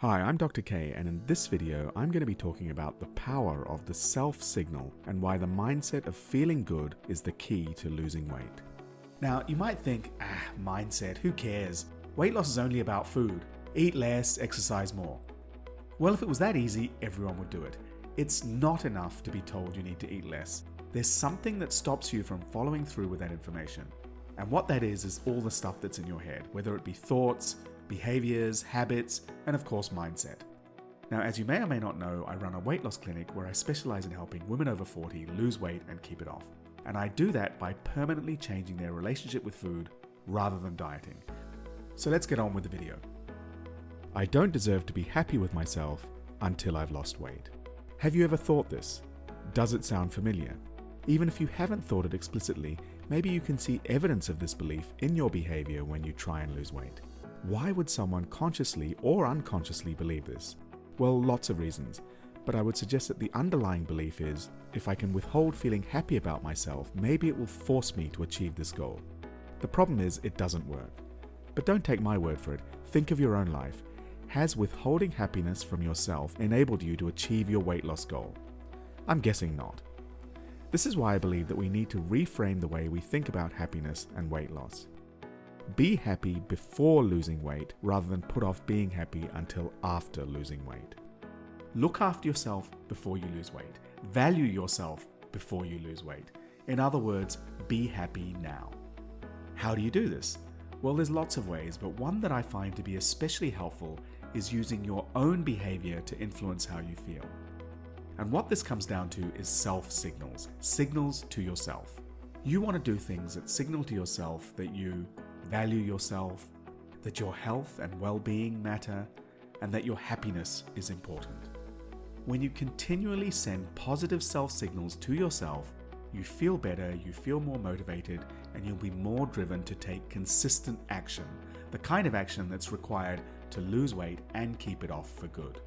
Hi, I'm Dr. K, and in this video, I'm going to be talking about the power of the self-signal and why the mindset of feeling good is the key to losing weight. Now, you might think, mindset, who cares? Weight loss is only about food. Eat less, exercise more. Well, if it was that easy, everyone would do it. It's not enough to be told you need to eat less. There's something that stops you from following through with that information. And what that is all the stuff that's in your head, whether it be thoughts, behaviors, habits, and of course mindset. Now, as you may or may not know, I run a weight loss clinic where I specialize in helping women over 40 lose weight and keep it off. And I do that by permanently changing their relationship with food rather than dieting. So let's get on with the video. I don't deserve to be happy with myself until I've lost weight. Have you ever thought this? Does it sound familiar? Even if you haven't thought it explicitly, maybe you can see evidence of this belief in your behavior when you try and lose weight. Why would someone consciously or unconsciously believe this? Well, lots of reasons, but I would suggest that the underlying belief is, if I can withhold feeling happy about myself, maybe it will force me to achieve this goal. The problem is, it doesn't work. But don't take my word for it, think of your own life. Has withholding happiness from yourself enabled you to achieve your weight loss goal? I'm guessing not. This is why I believe that we need to reframe the way we think about happiness and weight loss. Be happy before losing weight rather than put off being happy until after losing weight. Look after yourself before you lose weight. Value yourself before you lose weight. In other words, be happy now. How do you do this? Well, there's lots of ways, but one that I find to be especially helpful is using your own behavior to influence how you feel. And what this comes down to is self-signals, signals to yourself. You want to do things that signal to yourself that you value yourself, that your health and well-being matter, and that your happiness is important. When you continually send positive self-signals to yourself, you feel better, you feel more motivated, and you'll be more driven to take consistent action, the kind of action that's required to lose weight and keep it off for good.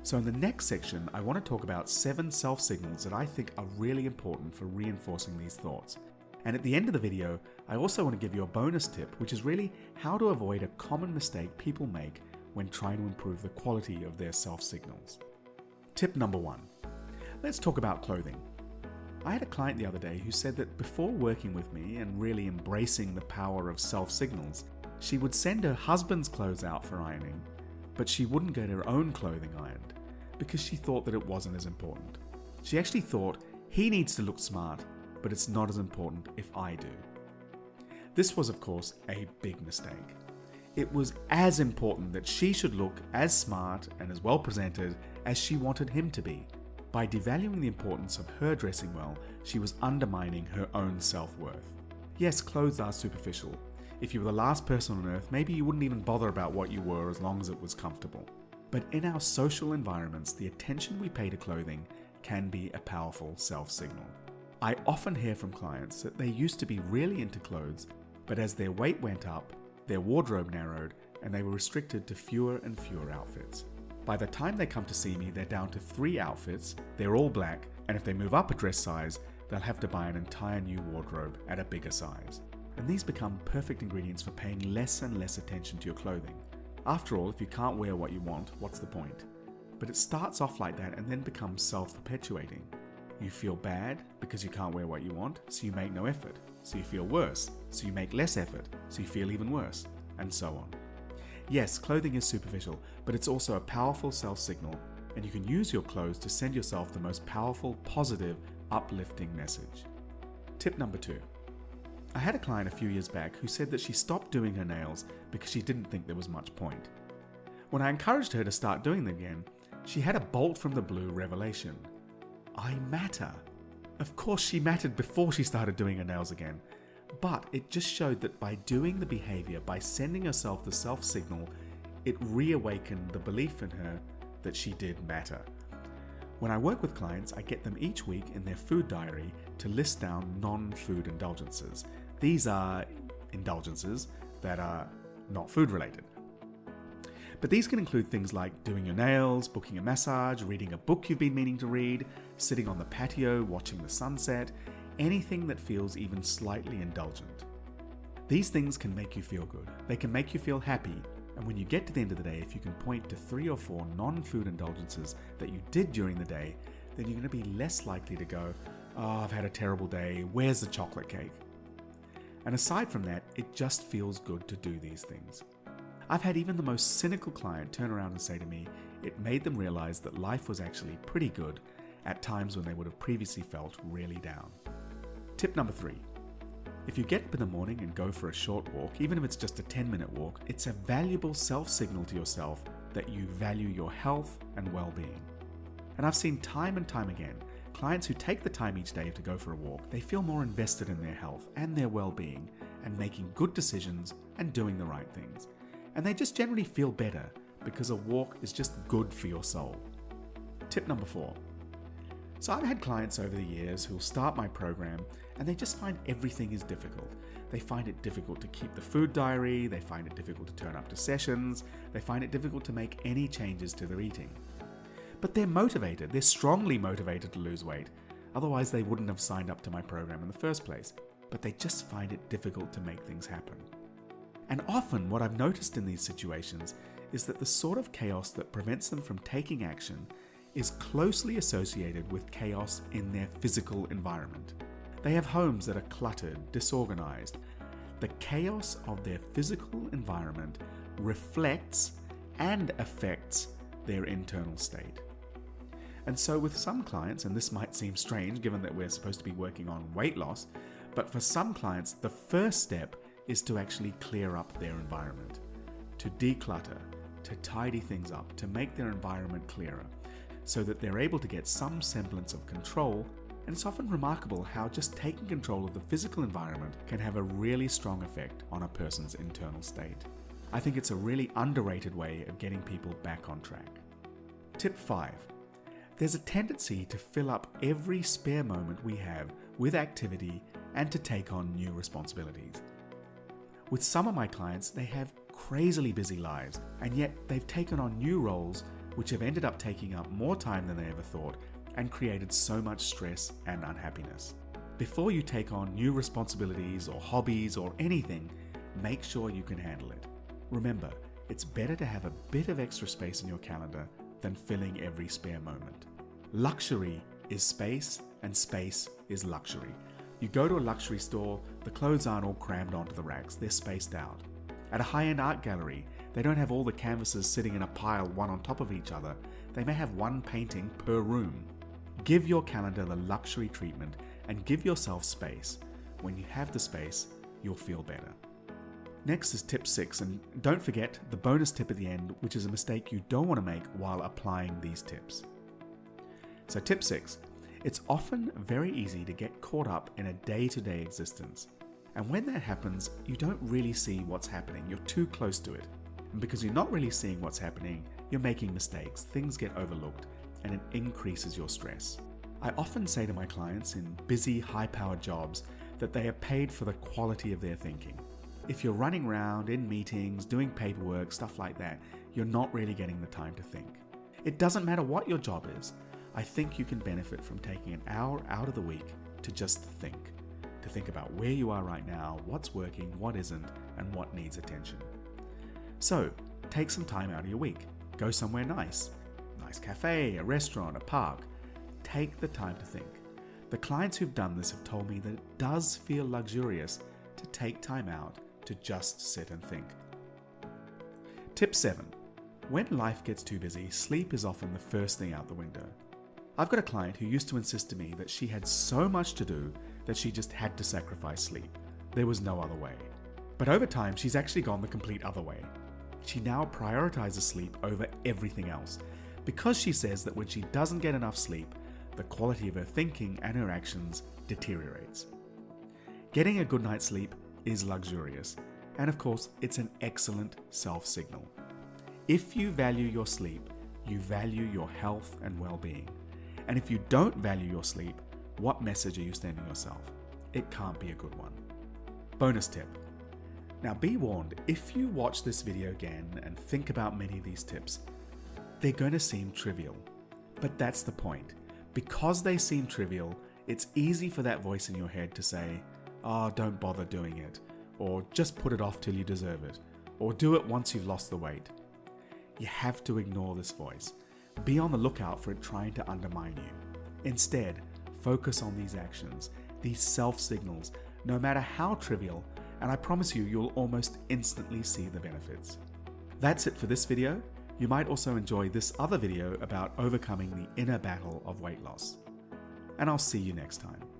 So in the next section, I want to talk about 7 self-signals that I think are really important for reinforcing these thoughts. And at the end of the video, I also want to give you a bonus tip, which is really how to avoid a common mistake people make when trying to improve the quality of their self-signals. Tip number 1. Let's talk about clothing. I had a client the other day who said that before working with me and really embracing the power of self-signals, she would send her husband's clothes out for ironing, but she wouldn't get her own clothing ironed because she thought that it wasn't as important. She actually thought, he needs to look smart, but it's not as important if I do. This was, of course, a big mistake. It was as important that she should look as smart and as well presented as she wanted him to be. By devaluing the importance of her dressing well, she was undermining her own self-worth. Yes, clothes are superficial. If you were the last person on earth, maybe you wouldn't even bother about what you were as long as it was comfortable. But in our social environments, the attention we pay to clothing can be a powerful self-signal. I often hear from clients that they used to be really into clothes, but as their weight went up, their wardrobe narrowed and they were restricted to fewer and fewer outfits. By the time they come to see me, they're down to 3 outfits, they're all black, and if they move up a dress size, they'll have to buy an entire new wardrobe at a bigger size. And these become perfect ingredients for paying less and less attention to your clothing. After all, if you can't wear what you want, what's the point? But it starts off like that and then becomes self-perpetuating. You feel bad because you can't wear what you want, so you make no effort. So you feel worse, so you make less effort, so you feel even worse, and so on. Yes, clothing is superficial, but it's also a powerful self-signal, and you can use your clothes to send yourself the most powerful, positive, uplifting message. Tip number 2. I had a client a few years back who said that she stopped doing her nails because she didn't think there was much point. When I encouraged her to start doing them again, she had a bolt from the blue revelation. I matter. Of course she mattered before she started doing her nails again, but it just showed that by doing the behavior, by sending herself the self-signal, it reawakened the belief in her that she did matter. When I work with clients, I get them each week in their food diary to list down non-food indulgences. These are indulgences that are not food related. But these can include things like doing your nails, booking a massage, reading a book you've been meaning to read, sitting on the patio, watching the sunset, anything that feels even slightly indulgent. These things can make you feel good. They can make you feel happy, And when you get to the end of the day, if you can point to 3 or 4 non-food indulgences that you did during the day, then you're going to be less likely to go, "Oh, I've had a terrible day, where's the chocolate cake?" And aside from that, it just feels good to do these things. I've had even the most cynical client turn around and say to me, it made them realize that life was actually pretty good at times when they would have previously felt really down. Tip number 3. If you get up in the morning and go for a short walk, even if it's just a 10-minute walk, it's a valuable self-signal to yourself that you value your health and well-being. And I've seen time and time again, clients who take the time each day to go for a walk, they feel more invested in their health and their well-being and making good decisions and doing the right things. And they just generally feel better because a walk is just good for your soul. Tip number 4. So I've had clients over the years who'll start my program and they just find everything is difficult. They find it difficult to keep the food diary, they find it difficult to turn up to sessions, they find it difficult to make any changes to their eating. But they're motivated, they're strongly motivated to lose weight, otherwise they wouldn't have signed up to my program in the first place. But they just find it difficult to make things happen. And often what I've noticed in these situations is that the sort of chaos that prevents them from taking action is closely associated with chaos in their physical environment. They have homes that are cluttered, disorganized. The chaos of their physical environment reflects and affects their internal state. And so with some clients, and this might seem strange given that we're supposed to be working on weight loss, but for some clients, the first step is to actually clear up their environment, to declutter, to tidy things up, to make their environment clearer, so that they're able to get some semblance of control. And it's often remarkable how just taking control of the physical environment can have a really strong effect on a person's internal state. I think it's a really underrated way of getting people back on track. Tip 5. There's a tendency to fill up every spare moment we have with activity and to take on new responsibilities. With some of my clients, they have crazily busy lives, and yet they've taken on new roles which have ended up taking up more time than they ever thought and created so much stress and unhappiness. Before you take on new responsibilities or hobbies or anything, make sure you can handle it. Remember, it's better to have a bit of extra space in your calendar than filling every spare moment. Luxury is space, and space is luxury. You go to a luxury store, the clothes aren't all crammed onto the racks, they're spaced out. At a high-end art gallery, they don't have all the canvases sitting in a pile one on top of each other. They may have one painting per room. Give your calendar the luxury treatment and give yourself space. When you have the space, you'll feel better. Next is tip 6, and don't forget the bonus tip at the end, which is a mistake you don't want to make while applying these tips. So tip 6, it's often very easy to get caught up in a day-to-day existence. And when that happens, you don't really see what's happening. You're too close to it. And because you're not really seeing what's happening, you're making mistakes, things get overlooked, and it increases your stress. I often say to my clients in busy, high-powered jobs that they are paid for the quality of their thinking. If you're running around in meetings, doing paperwork, stuff like that, you're not really getting the time to think. It doesn't matter what your job is. I think you can benefit from taking an hour out of the week to just think. To think about where you are right now, what's working, what isn't, and what needs attention. So, take some time out of your week. Go somewhere nice. Nice cafe, a restaurant, a park. Take the time to think. The clients who've done this have told me that it does feel luxurious to take time out to just sit and think. Tip 7. When life gets too busy, sleep is often the first thing out the window. I've got a client who used to insist to me that she had so much to do that she just had to sacrifice sleep. There was no other way. But over time, she's actually gone the complete other way. She now prioritizes sleep over everything else because she says that when she doesn't get enough sleep, the quality of her thinking and her actions deteriorates. Getting a good night's sleep is luxurious, and of course, it's an excellent self-signal. If you value your sleep, you value your health and well-being. And if you don't value your sleep, what message are you sending yourself? It can't be a good one. Bonus tip. Now be warned, if you watch this video again and think about many of these tips, they're going to seem trivial. But that's the point. Because they seem trivial, it's easy for that voice in your head to say, "Oh, don't bother doing it," or "just put it off till you deserve it," or do it once you've lost the weight. You have to ignore this voice. Be on the lookout for it trying to undermine you. Instead, focus on these actions, these self-signals, no matter how trivial, and I promise you, you'll almost instantly see the benefits. That's it for this video. You might also enjoy this other video about overcoming the inner battle of weight loss. And I'll see you next time.